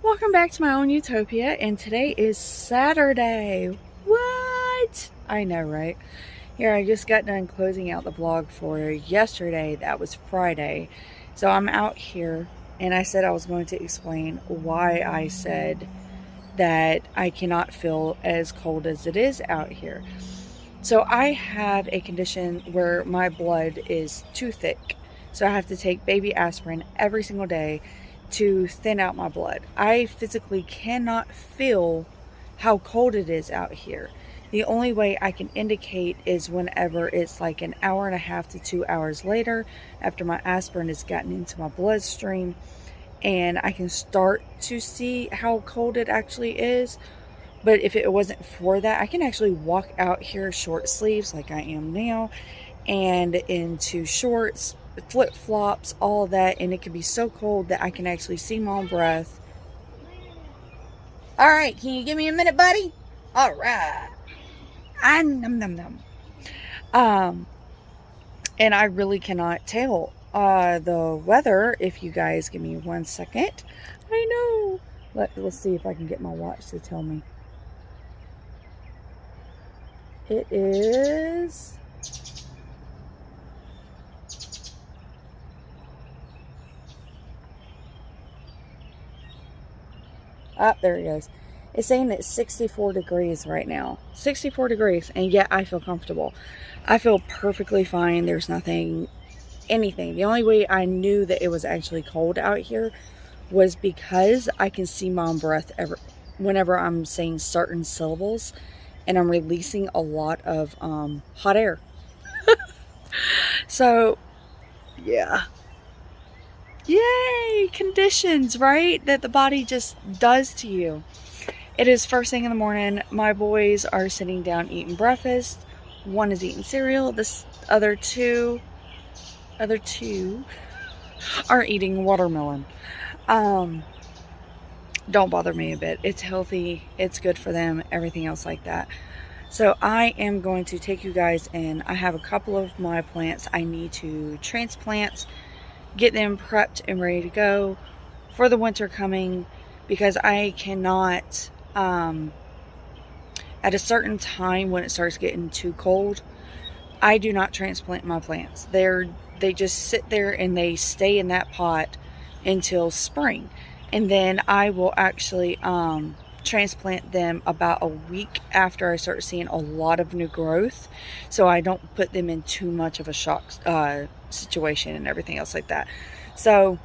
Welcome back to my own Utopia, and today is Saturday. What? I know, right? Here, I just got done closing out the vlog for yesterday. That was Friday. So I'm out here, and I said I was going to explain why I said that I cannot feel as cold as it is out here. So I have a condition where my blood is too thick. So I have to take baby aspirin every single day to thin out my blood. I physically cannot feel how cold it is out here. The only way I can indicate is whenever it's like an hour and a half to 2 hours later after my aspirin has gotten into my bloodstream, and I can start to see how cold it actually is. But if it wasn't for that, I can actually walk out here short sleeves like I am now and into shorts, flip-flops, all that, and it can be so cold that I can actually see my own breath. All right, can you give me a minute, buddy? All right. Num num num. Um, and I really cannot tell the weather. If you guys give me 1 second, I know. Let's see if I can get my watch to tell me. It is. Ah, there it goes. It's saying it's 64 degrees right now. 64 degrees, and yet I feel comfortable. I feel perfectly fine. There's nothing, anything. The only way I knew that it was actually cold out here was because I can see my own breath whenever I'm saying certain syllables, and I'm releasing a lot of hot air. So, yeah. Yay! Conditions, right? That the body just does to you. It is first thing in the morning. My boys are sitting down eating breakfast. One is eating cereal. The other two are eating watermelon. Don't bother me a bit. It's healthy. It's good for them. Everything else like that. So I am going to take you guys in. I have a couple of my plants I need to transplant, get them prepped and ready to go for the winter coming, because I cannot, at a certain time when it starts getting too cold, I do not transplant my plants. They just sit there and they stay in that pot until spring. And then I will actually transplant them about a week after I start seeing a lot of new growth, so I don't put them in too much of a shock situation and everything else like that. So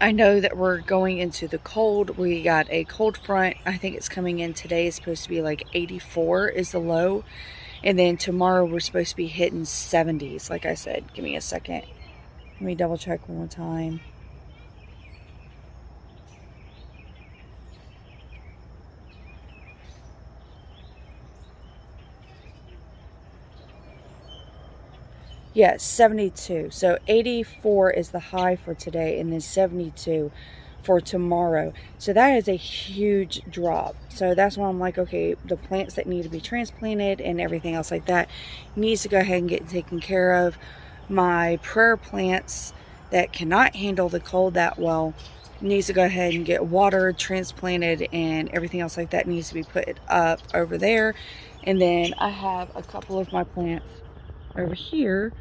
I know that we're going into the cold. We got a cold front. I think it's coming in today. It's supposed to be like 84 is the low. And then tomorrow we're supposed to be hitting 70s. Like I said, give me a second. Let me double check one more time. Yes, 72. So 84 is the high for today, and then 72 for tomorrow. So that is a huge drop. So that's why I'm like, okay, the plants that need to be transplanted and everything else like that needs to go ahead and get taken care of. My prayer plants that cannot handle the cold that well needs to go ahead and get watered, transplanted, and everything else like that needs to be put up over there. And then I have a couple of my plants over here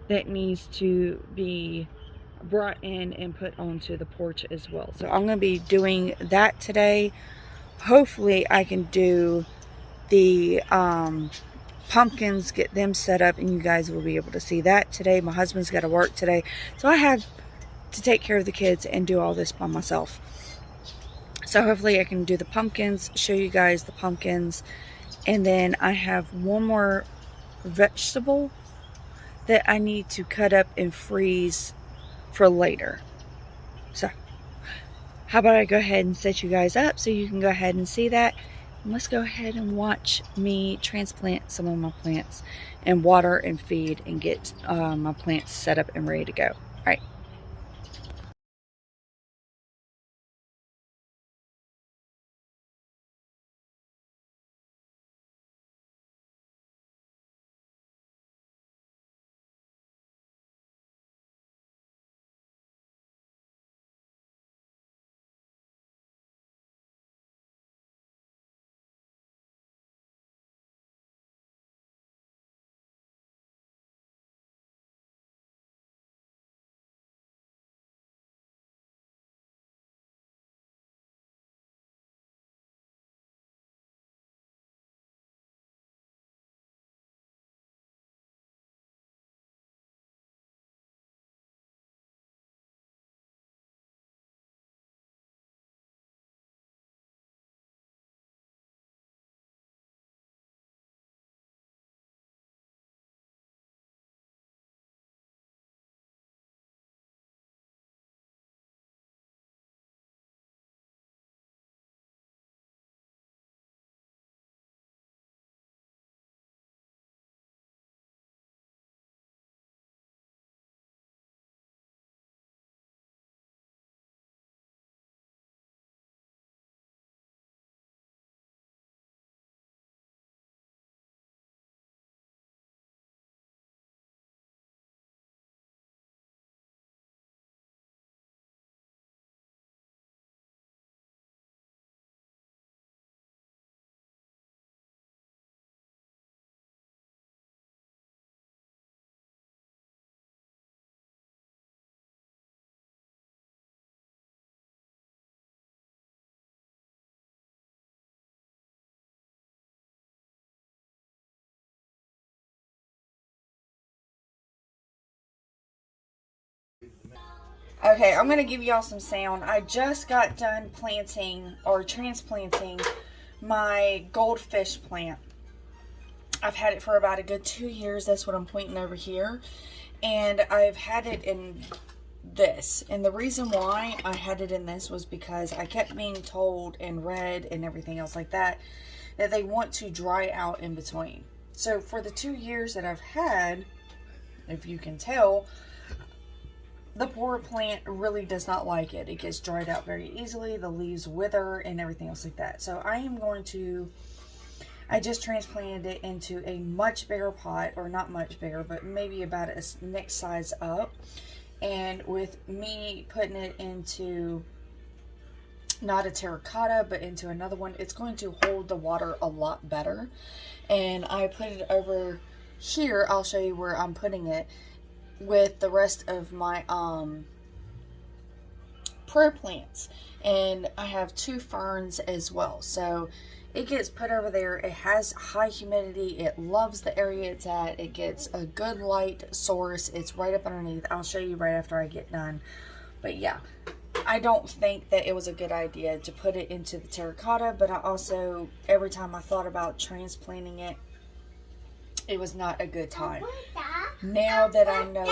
that needs to be brought in and put onto the porch as well. So I'm going to be doing that today. Hopefully I can do the pumpkins, get them set up, and you guys will be able to see that today. My husband's got to work today, so I have to take care of the kids and do all this by myself. So hopefully I can do the pumpkins, show you guys the pumpkins, and then I have one more vegetable that I need to cut up and freeze for later. So how about I go ahead and set you guys up so you can go ahead and see that, and let's go ahead and watch me transplant some of my plants and water and feed and get my plants set up and ready to go. All right. Okay, I'm going to give y'all some sound. I just got done planting or transplanting my goldfish plant. I've had it for about a good 2 years. That's what I'm pointing over here. And I've had it in this. And the reason why I had it in this was because I kept being told and read and everything else like that they want to dry out in between. So for the 2 years that I've had, if you can tell, the poor plant really does not like it. It gets dried out very easily. The leaves wither and everything else like that. So I just transplanted it into a much bigger pot, or not much bigger, but maybe about a next size up. And with me putting it into not a terracotta, but into another one, it's going to hold the water a lot better. And I put it over here. I'll show you where I'm putting it with the rest of my prayer plants, and I have 2 ferns as well. So it gets put over there. It has high humidity. It loves the area it's at. It gets a good light source. It's right up underneath. I'll show you right after I get done. But yeah, I don't think that it was a good idea to put it into the terracotta, but I also, every time I thought about transplanting it, it was not a good time. Now that I know,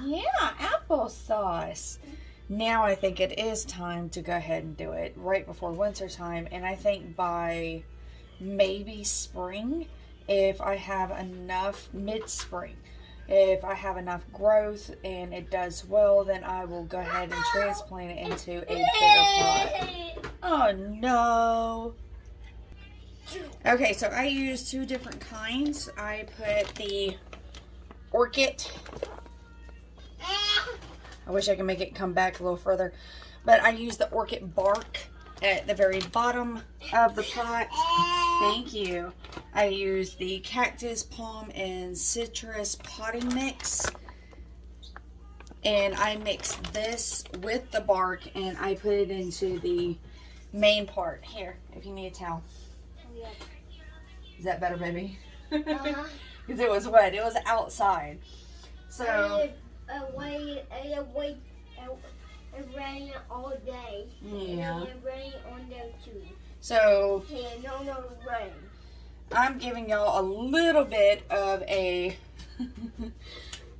yeah, applesauce. Now I think it is time to go ahead and do it right before winter time. And I think by maybe spring, if I have enough, mid-spring, if I have enough growth and it does well, then I will go ahead and transplant it into a bigger pot. Oh no. Okay, so I use 2 different kinds. I put the Orchid. I wish I could make it come back a little further. But I use the Orchid bark at the very bottom of the pot. Thank you. I use the cactus, palm, and citrus potting mix. And I mix this with the bark and I put it into the main part. Here, if you need a towel. Is that better, baby? Because it was wet. It was outside. So it rained all day. Yeah. And it rained on there too. So no rain. I'm giving y'all a little bit of a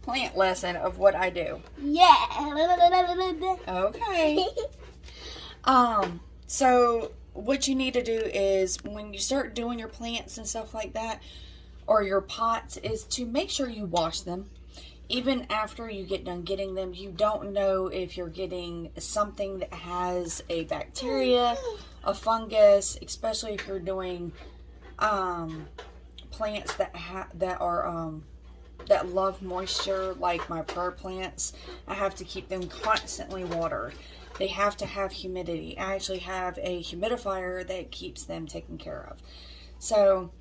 plant lesson of what I do. Yeah. Okay. So what you need to do is when you start doing your plants and stuff like that, or your pots, is to make sure you wash them. Even after you get done getting them, you don't know if you're getting something that has a bacteria, a fungus, especially if you're doing plants that love moisture, like my prayer plants. I have to keep them constantly watered. They have to have humidity. I actually have a humidifier that keeps them taken care of. So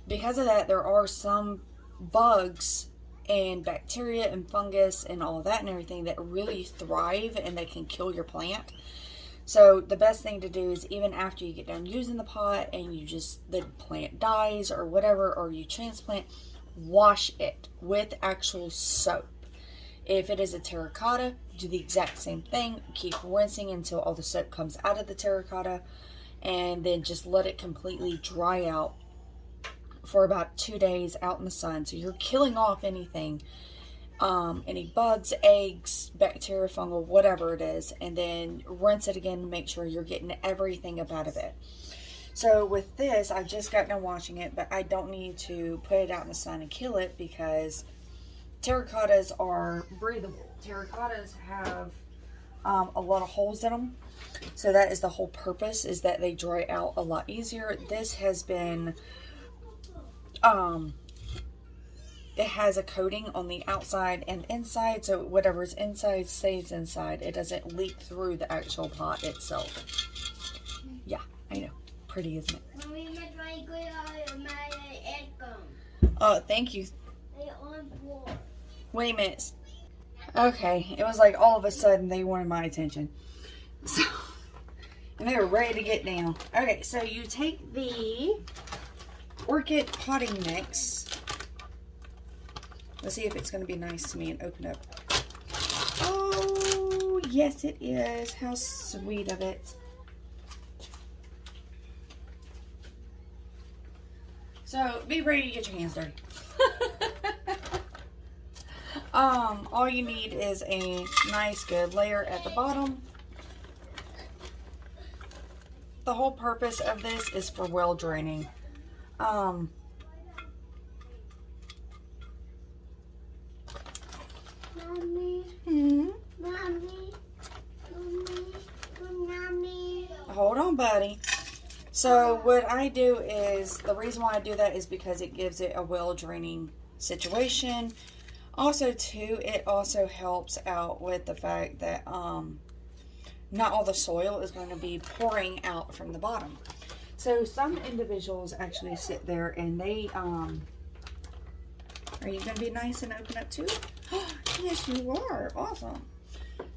because of that, there are some bugs and bacteria and fungus and all of that and everything that really thrive and they can kill your plant. So the best thing to do is, even after you get done using the pot and the plant dies or whatever, or you transplant, wash it with actual soap. If it is a terracotta, do the exact same thing. Keep rinsing until all the soap comes out of the terracotta, and then just let it completely dry out for about 2 days out in the sun. So you're killing off anything, any bugs, eggs, bacteria, fungal, whatever it is, and then rinse it again and make sure you're getting everything up out of it. So with this, I just got done washing it, but I don't need to put it out in the sun and kill it because terracottas are breathable. Terracottas have a lot of holes in them. So that is the whole purpose, is that they dry out a lot easier. This has been, it has a coating on the outside and inside, so whatever's inside stays inside. It doesn't leak through the actual pot itself. Yeah, I know. Pretty, isn't it? Oh, thank you. Wait a minute. Okay, it was like all of a sudden they wanted my attention. So, and they were ready to get down. Okay, so you take the Orchid Potting mix. Let's see if it's going to be nice to me and open up. Oh, Yes, it is. How sweet of it. So, be ready to get your hands dirty. All you need is a nice good layer at the bottom. The whole purpose of this is for well draining. Mommy. Mommy. Mommy. Hold on, buddy. So what I do is, the reason why I do that is because it gives it a well draining situation. Also too, it also helps out with the fact that not all the soil is going to be pouring out from the bottom. So some individuals actually sit there and they are you going to be nice and open up too? Yes, you are. Awesome.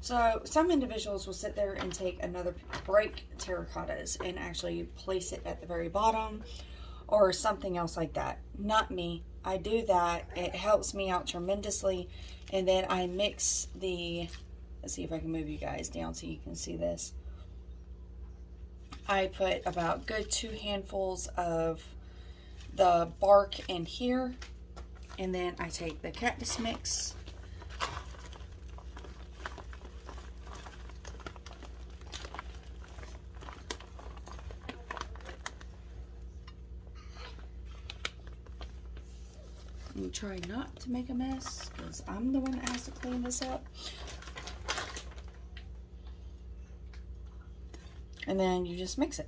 So some individuals will sit there and take another break terracottas and actually place it at the very bottom or something else like that. Not me. I do that. It helps me out tremendously. And then I mix the, let's see if I can move you guys down so you can see this. I put about good 2 handfuls of the bark in here. And then I take the cactus mix. And try not to make a mess because I'm the one that has to clean this up. And then you just mix it.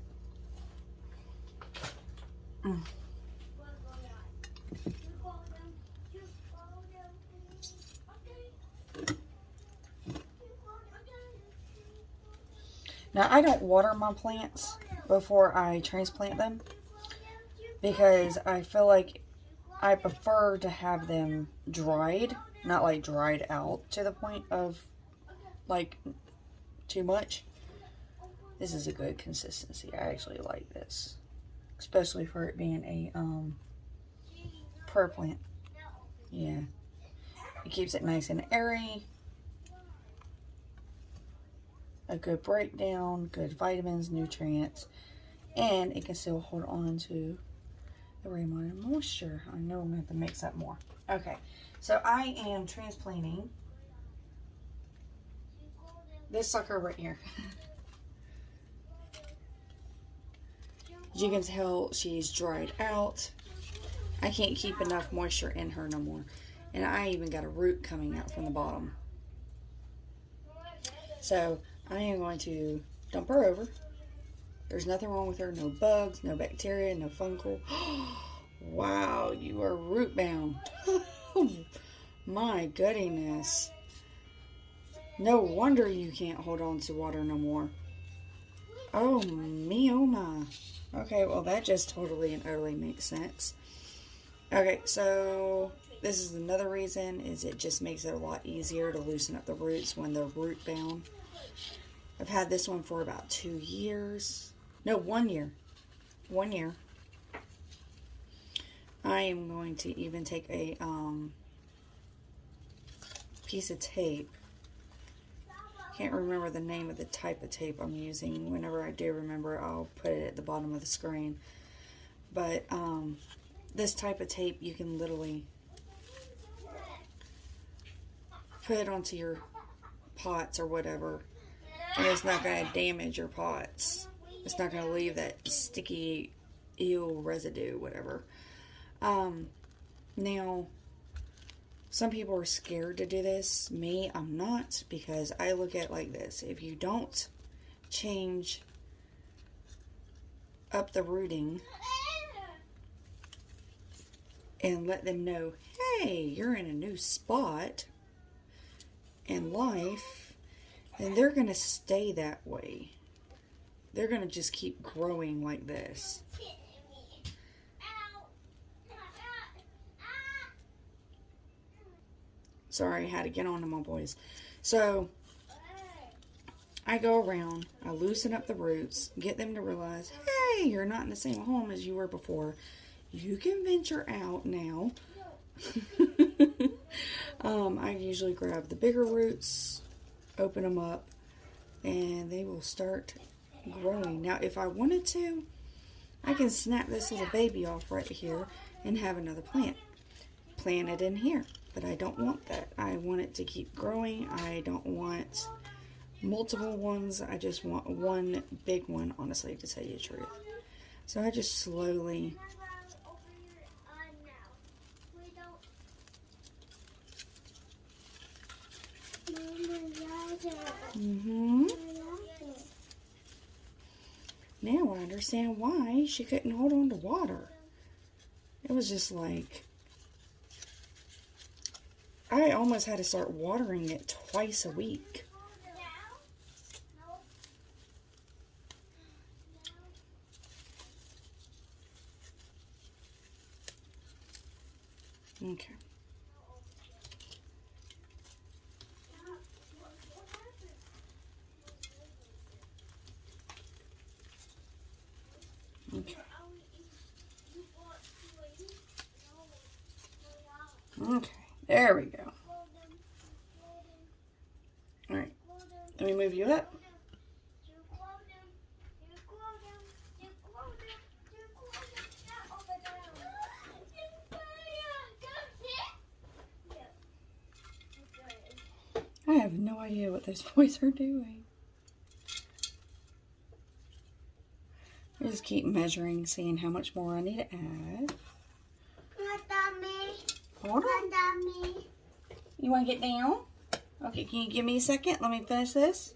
Now, I don't water my plants before I transplant them because I feel like I prefer to have them dried, not like dried out to the point of like too much. This is a good consistency. I actually like this, especially for it being a prayer plant. Yeah, it keeps it nice and airy. A good breakdown, good vitamins, nutrients, and it can still hold on to the rainwater moisture. I know I'm going to have to mix up more. Okay, so I am transplanting this sucker right here. As you can tell, she's dried out. I can't keep enough moisture in her no more. And I even got a root coming out from the bottom. So I am going to dump her over. There's nothing wrong with her. No bugs, no bacteria, no fungal. Wow, you are root bound. My goodness. No wonder you can't hold on to water no more. Oh me, oh my. Okay, well that just totally and utterly makes sense. Okay, so this is another reason, is it just makes it a lot easier to loosen up the roots when they're root bound. I've had this one for about 2 years. No, 1 year. 1 year. I am going to even take a piece of tape. Can't remember the name of the type of tape I'm using. Whenever I do remember, I'll put it at the bottom of the screen. But this type of tape, you can literally put it onto your pots or whatever, and it's not going to damage your pots. It's not going to leave that sticky eel residue, whatever. Now, some people are scared to do this. Me, I'm not, because I look at it like this. If you don't change up the rooting and let them know, hey, you're in a new spot in life, then they're going to stay that way. They're going to just keep growing like this. Sorry, I had to get on to my boys. So, I go around, I loosen up the roots, get them to realize, hey, you're not in the same home as you were before. You can venture out now. I usually grab the bigger roots, open them up, and they will start growing. Now, if I wanted to, I can snap this little baby off right here and have another plant planted in here. But I don't want that. I want it to keep growing. I don't want multiple ones. I just want one big one, honestly, to tell you the truth. So I just slowly... Now I understand why she couldn't hold on to water. It was just like... I almost had to start watering it twice a week. Okay. Okay. Okay, there we go. Alright, let me move you up. I have no idea what those boys are doing. I just keep measuring, seeing how much more I need to add. Hold on. You want to get down? Okay, can you give me a second? Let me finish this.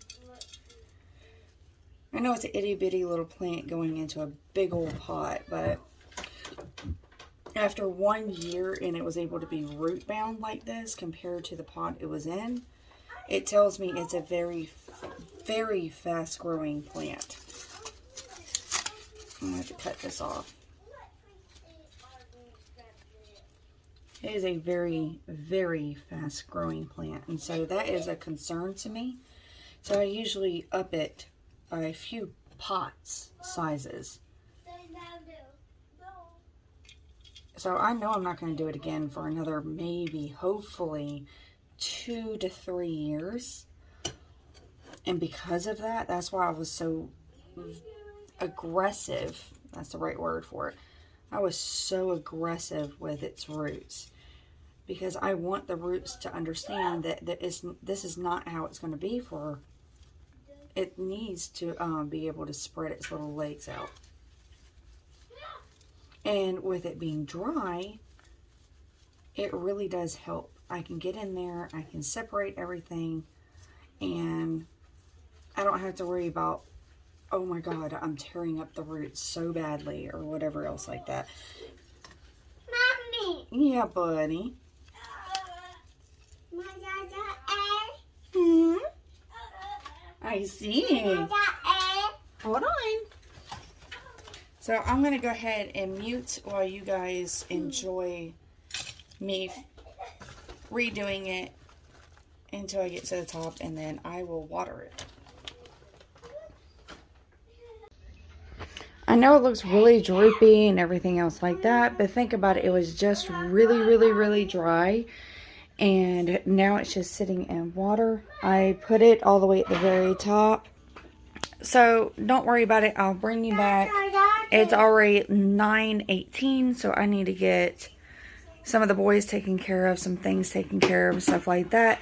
I know it's an itty bitty little plant going into a big old pot, but after 1 year and it was able to be root bound like this compared to the pot it was in, it tells me it's a very, very fast growing plant. I'm going to have to cut this off. It is a very, very fast growing plant, and so that is a concern to me. So I usually up it by a few pots sizes. So I know I'm not going to do it again for another maybe, hopefully, 2 to 3 years. And because of that, that's why I was so aggressive. That's the right word for it. I was so aggressive with its roots. Because I want the roots to understand that this is not how it's going to be for... It needs to be able to spread its little legs out. And with it being dry, it really does help. I can get in there, I can separate everything, and I don't have to worry about, oh my God, I'm tearing up the roots so badly, or whatever else like that. Mommy! Yeah, buddy. I see. Hold on. So I'm going to go ahead and mute while you guys enjoy me redoing it until I get to the top, and then I will water it. I know it looks really droopy and everything else like that, but think about it. It was just really, really, really dry. And now it's just sitting in water. I put it all the way at the very top. So don't worry about it. I'll bring you back. It's already 9:18, so I need to get some of the boys taken care of, some things taken care of, stuff like that.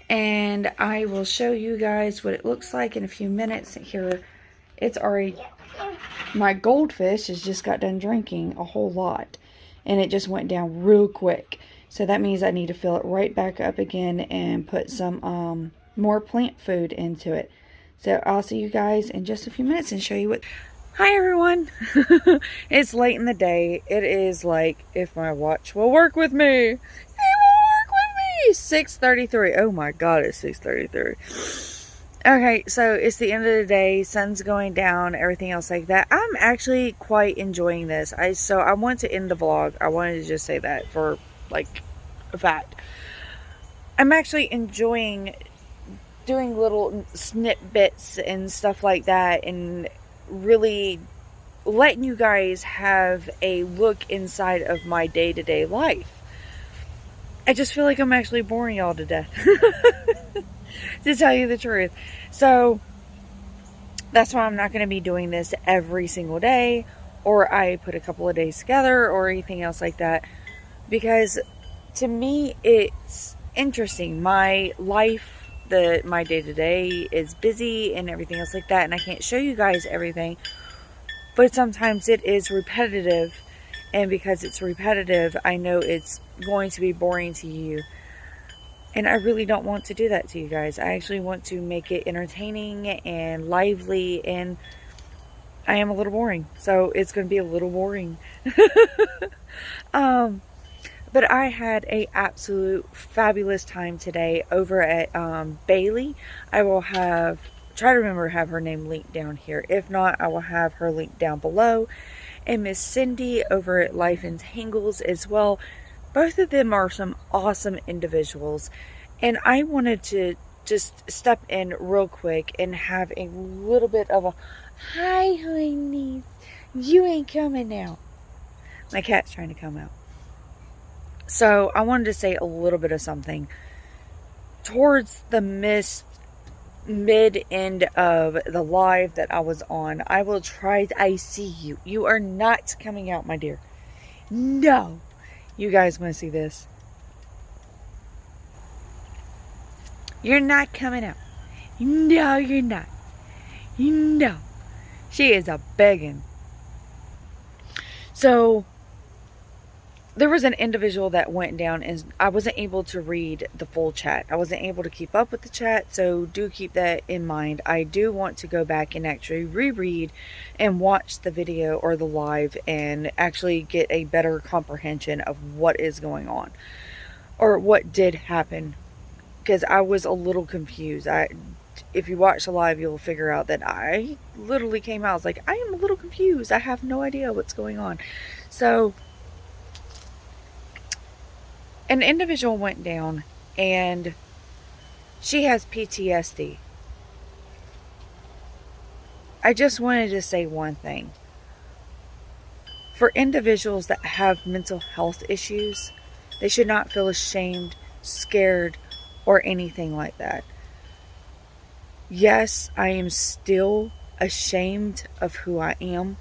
And I will show you guys what it looks like in a few minutes. Here, it's already... My goldfish has just got done drinking a whole lot. And it just went down real quick. So that means I need to fill it right back up again and put some more plant food into it. So I'll see you guys in just a few minutes and show you what... Hi everyone! It's late in the day. It is like, if my watch will work with me. It will work with me! 6:33. Oh my God, it's 6:33. Okay, so it's the end of the day. Sun's going down, everything else like that. I'm actually quite enjoying this. So I want to end the vlog. I wanted to just say that for... like a fact. I'm actually enjoying doing little snippets and stuff like that, and really letting you guys have a look inside of my day-to-day life. I just feel like I'm actually boring y'all to death, to tell you the truth. So That's why I'm not going to be doing this every single day, or I put a couple of days together or anything else like that, because to me it's interesting. My life, my day-to-day is busy and everything else like that, and I can't show you guys everything, but sometimes it is repetitive, and because it's repetitive, I know it's going to be boring to you. And I really don't want to do that to you guys. I actually want to make it entertaining and lively, and I am a little boring, so it's going to be a little boring. But I had a absolute fabulous time today over at Bailey. I will try to remember to have her name linked down here. If not, I will have her linked down below. And Miss Cindy over at Life in Tangles as well. Both of them are some awesome individuals, and I wanted to just step in real quick and have a little bit of a hi, honey, you ain't coming out. My cat's trying to come out. So I wanted to say a little bit of something towards the mid end of the live that I was on. I see you. You are not coming out, my dear. No. You guys want to see this? You're not coming out. No, you're not. No. She is a begging. So, there was an individual that went down, and I wasn't able to read the full chat. I wasn't able to keep up with the chat, so do keep that in mind. I do want to go back and actually reread and watch the video or the live and actually get a better comprehension of what is going on or what did happen, because I was a little confused. If you watch the live, you'll figure out that I literally came out, I was like, I am a little confused. I have no idea what's going on. So an individual went down, and she has PTSD. I just wanted to say one thing. For individuals that have mental health issues, they should not feel ashamed, scared, or anything like that. Yes, I am still ashamed of who I am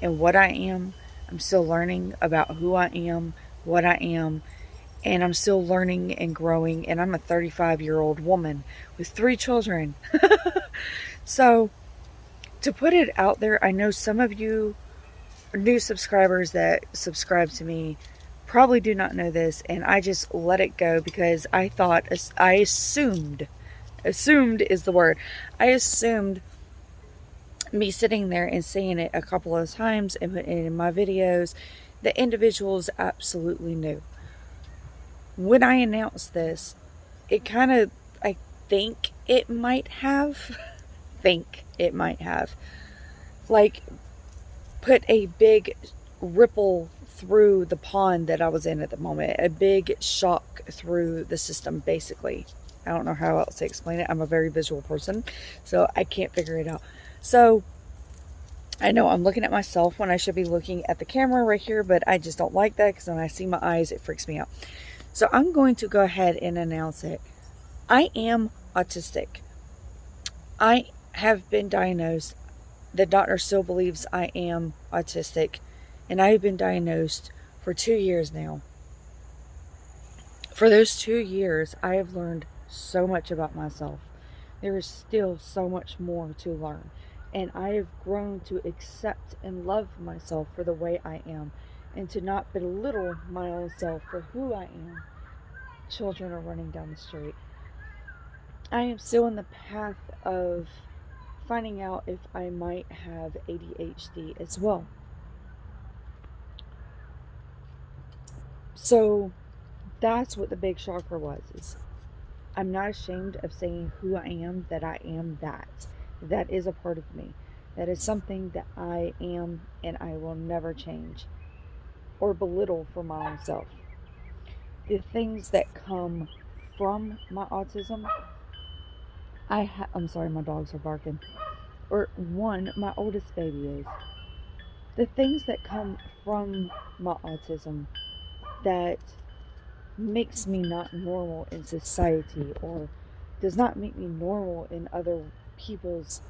and what I am. I'm still learning about who I am, what I am, and I'm still learning and growing, and I'm a 35-year-old woman with 3 children. So, to put it out there, I know some of you new subscribers that subscribe to me probably do not know this, and I just let it go because I assumed is the word. I assumed, me sitting there and saying it a couple of times and putting it in my videos, the individuals absolutely knew. When I announced this, it kind of, I think it might have, like, put a big ripple through the pond that I was in at the moment. A big shock through the system, basically. I don't know how else to explain it. I'm a very visual person, so I can't figure it out. So, I know I'm looking at myself when I should be looking at the camera right here, but I just don't like that, because when I see my eyes, it freaks me out. So I'm going to go ahead and announce it. I am autistic. I have been diagnosed. The doctor still believes I am autistic. And I have been diagnosed for 2 years now. For those 2 years, I have learned so much about myself. There is still so much more to learn. And I have grown to accept and love myself for the way I am, and to not belittle my own self for who I am. Children are running down the street. I am still in the path of finding out if I might have ADHD as well. So that's what the big shocker was. Is I'm not ashamed of saying who I am, that I am that. That is a part of me. That is something that I am, and I will never change or belittle for my own self. The things that come from my autism, I'm sorry, my dogs are barking. Or my oldest baby is. The things that come from my autism that makes me not normal in society, or does not make me normal in other people's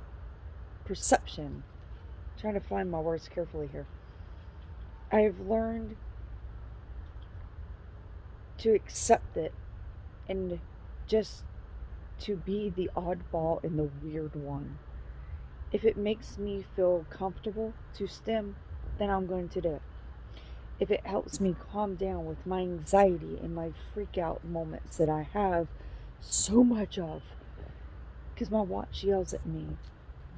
perception. I'm trying to find my words carefully here. I've learned to accept it and just to be the oddball and the weird one. If it makes me feel comfortable to stim, then I'm going to do it. If it helps me calm down with my anxiety and my freak out moments that I have so much of, because my watch yells at me,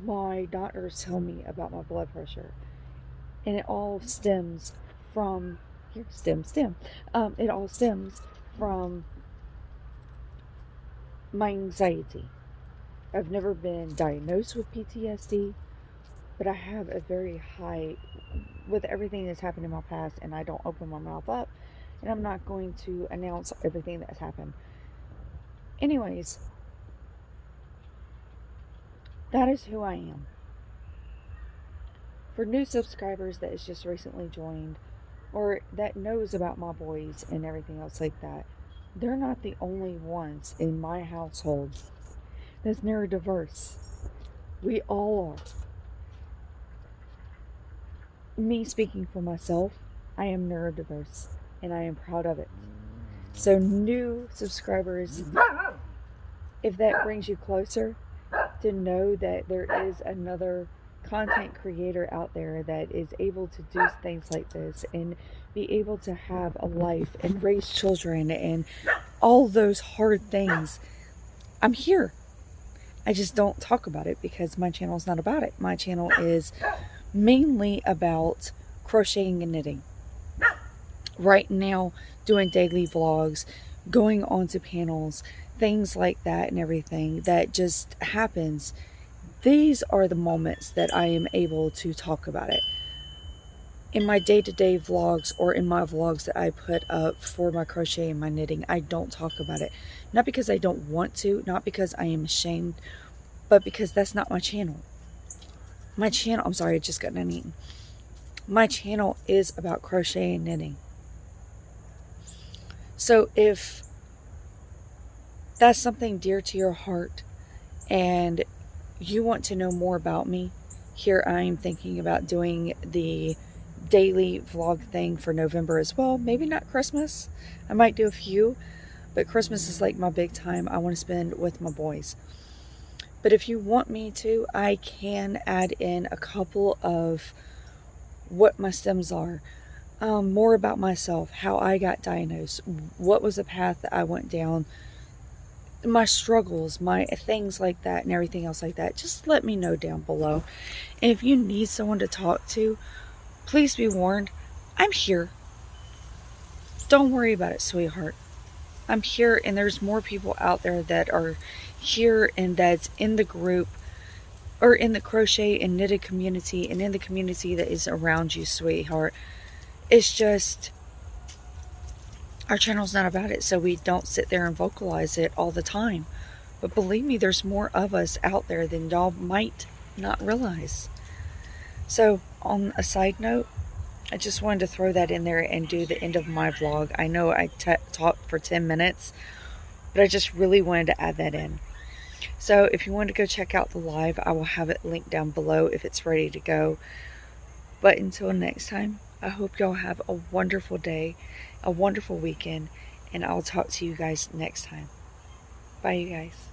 my doctors tell me about my blood pressure, and it all stems from it all stems from my anxiety. I've never been diagnosed with PTSD, but I have a very high, with everything that's happened in my past, and I don't open my mouth up, and I'm not going to announce everything that's happened. Anyways, that is who I am. For new subscribers that has just recently joined, or that knows about my boys and everything else like that, they're not the only ones in my household that's neurodiverse. We all are. Me speaking for myself, I am neurodiverse, and I am proud of it. So new subscribers, if that brings you closer to know that there is another content creator out there that is able to do things like this and be able to have a life and raise children and all those hard things, I'm here. I just don't talk about it because my channel is not about it. My channel is mainly about crocheting and knitting. Right now, doing daily vlogs, going onto panels, things like that and everything that just happens. These are the moments that I am able to talk about it. In my day-to-day vlogs or in my vlogs that I put up for my crochet and my knitting, I don't talk about it. Not because I don't want to, not because I am ashamed, but because that's not my channel. My channel, I'm sorry, I just got done eating. My channel is about crochet and knitting. So if that's something dear to your heart and you want to know more about me, here I am thinking about doing the daily vlog thing for November as well. Maybe not Christmas. I might do a few, but Christmas is like my big time I want to spend with my boys. But if you want me to, I can add in a couple of what my stems are, more about myself, how I got diagnosed, what was the path that I went down, my struggles, my things like that and everything else like that. Just let me know down below. And if you need someone to talk to, please be warned, I'm here. Don't worry about it, sweetheart. I'm here, and there's more people out there that are here and that's in the group or in the crochet and knitted community and in the community that is around you, sweetheart. It's just, our channel's not about it, so we don't sit there and vocalize it all the time. But believe me, there's more of us out there than y'all might not realize. So, on a side note, I just wanted to throw that in there and do the end of my vlog. I know I talked for 10 minutes, but I just really wanted to add that in. So, if you want to go check out the live, I will have it linked down below if it's ready to go. But until next time, I hope y'all have a wonderful day, a wonderful weekend, and I'll talk to you guys next time. Bye, you guys.